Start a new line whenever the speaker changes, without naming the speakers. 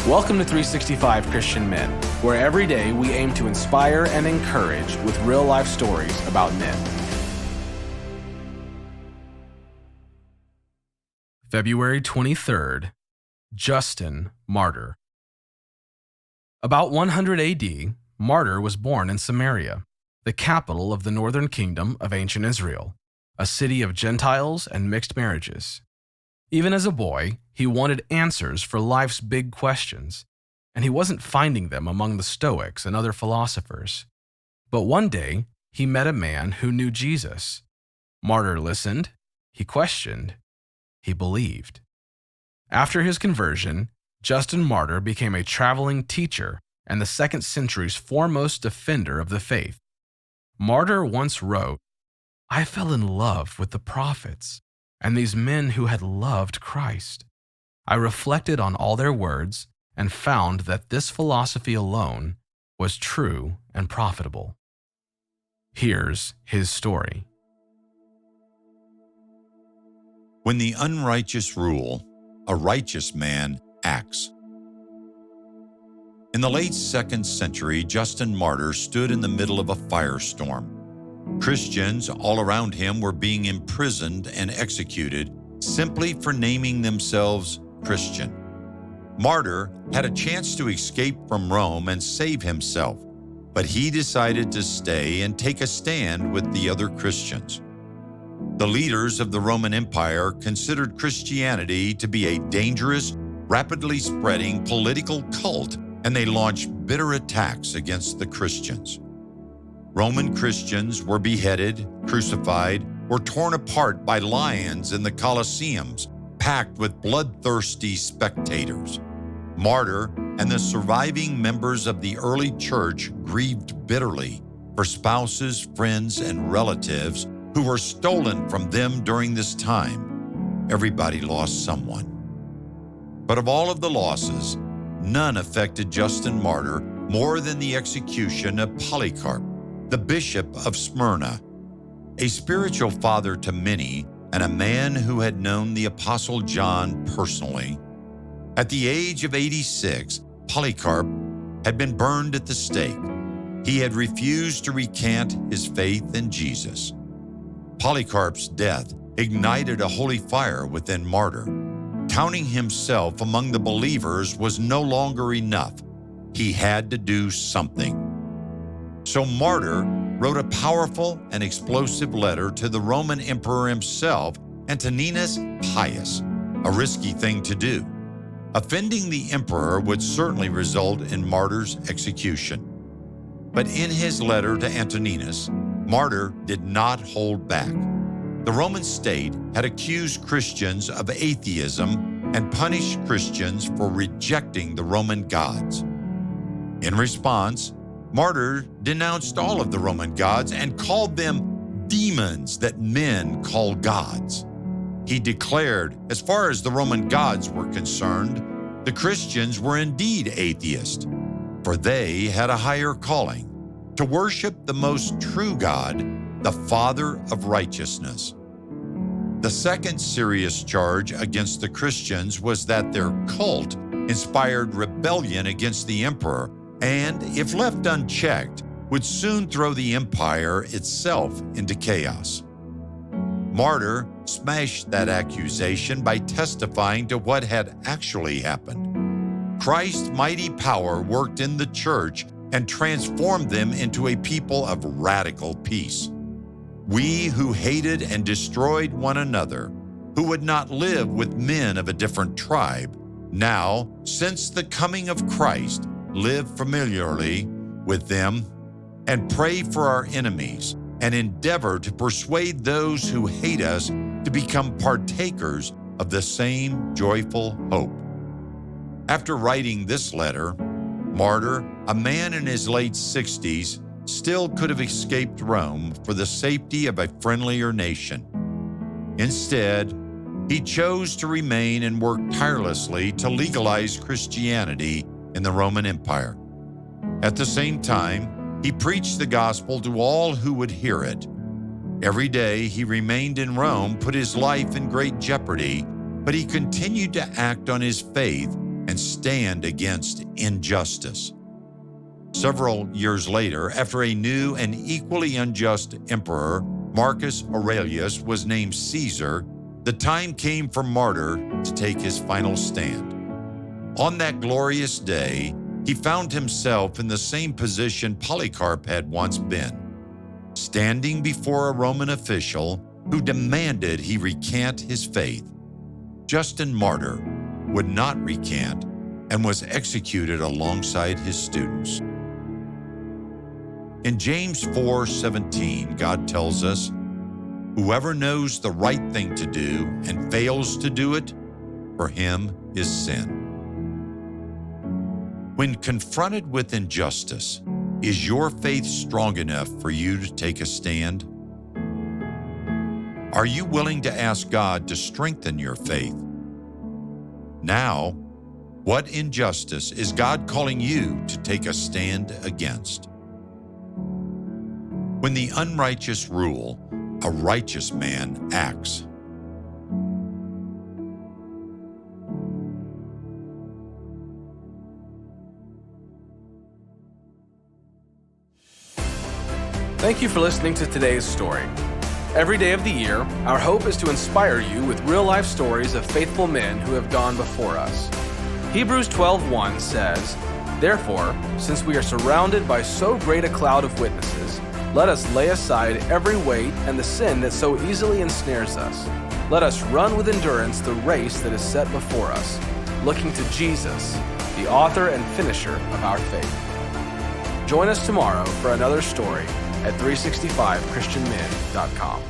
Welcome to 365 Christian Men, where every day we aim to inspire and encourage with real-life stories about men. February 23rd, Justin, Martyr. About 100 AD, Martyr was born in Samaria, the capital of the northern kingdom of ancient Israel, a city of Gentiles and mixed marriages. Even as a boy, he wanted answers for life's big questions, and he wasn't finding them among the Stoics and other philosophers. But one day, he met a man who knew Jesus. Martyr listened, he questioned, he believed. After his conversion, Justin Martyr became a traveling teacher and the 2nd century's foremost defender of the faith. Martyr once wrote, "I fell in love with the prophets and these men who had loved Christ. I reflected on all their words and found that this philosophy alone was true and profitable." Here's his story.
When the unrighteous rule, a righteous man acts. In the late 2nd century, Justin Martyr stood in the middle of a firestorm. Christians all around him were being imprisoned and executed simply for naming themselves Christian. Martyr had a chance to escape from Rome and save himself, but he decided to stay and take a stand with the other Christians. The leaders of the Roman Empire considered Christianity to be a dangerous, rapidly spreading political cult, and they launched bitter attacks against the Christians. Roman Christians were beheaded, crucified, or torn apart by lions in the Colosseums, packed with bloodthirsty spectators. Martyr and the surviving members of the early church grieved bitterly for spouses, friends, and relatives who were stolen from them during this time. Everybody lost someone. But of all of the losses, none affected Justin Martyr more than the execution of Polycarp, the bishop of Smyrna, a spiritual father to many and a man who had known the Apostle John personally. At the age of 86, Polycarp had been burned at the stake. He had refused to recant his faith in Jesus. Polycarp's death ignited a holy fire within Martyr. Counting himself among the believers was no longer enough. He had to do something. So Martyr wrote a powerful and explosive letter to the Roman emperor himself, Antoninus Pius, a risky thing to do. Offending the emperor would certainly result in Martyr's execution. But in his letter to Antoninus, Martyr did not hold back. The Roman state had accused Christians of atheism and punished Christians for rejecting the Roman gods. In response, Martyr denounced all of the Roman gods and called them demons that men call gods. He declared, as far as the Roman gods were concerned, the Christians were indeed atheists, for they had a higher calling, to worship the most true God, the Father of righteousness. The second serious charge against the Christians was that their cult inspired rebellion against the emperor and, if left unchecked, would soon throw the empire itself into chaos. Martyr smashed that accusation by testifying to what had actually happened. Christ's mighty power worked in the church and transformed them into a people of radical peace. We who hated and destroyed one another, who would not live with men of a different tribe, now, since the coming of Christ, live familiarly with them and pray for our enemies and endeavor to persuade those who hate us to become partakers of the same joyful hope. After writing this letter, Martyr, a man in his late 60s, still could have escaped Rome for the safety of a friendlier nation. Instead, he chose to remain and work tirelessly to legalize Christianity in the Roman Empire. At the same time, he preached the gospel to all who would hear it. Every day he remained in Rome put his life in great jeopardy, but he continued to act on his faith and and stand against injustice. Several years later, after a new and equally unjust emperor, Marcus Aurelius, was named Caesar, the time came for Martyr to take his final stand. On that glorious day, he found himself in the same position Polycarp had once been, standing before a Roman official who demanded he recant his faith. Justin Martyr would not recant and was executed alongside his students. In James 4:17, God tells us, "Whoever knows the right thing to do and fails to do it, for him is sin." When confronted with injustice, is your faith strong enough for you to take a stand? Are you willing to ask God to strengthen your faith? Now, what injustice is God calling you to take a stand against? When the unrighteous rule, a righteous man acts.
Thank you for listening to today's story. Every day of the year, our hope is to inspire you with real-life stories of faithful men who have gone before us. Hebrews 12:1 says, "Therefore, since we are surrounded by so great a cloud of witnesses, let us lay aside every weight and the sin that so easily ensnares us. Let us run with endurance the race that is set before us, looking to Jesus, the author and finisher of our faith." Join us tomorrow for another story at 365christianmen.com.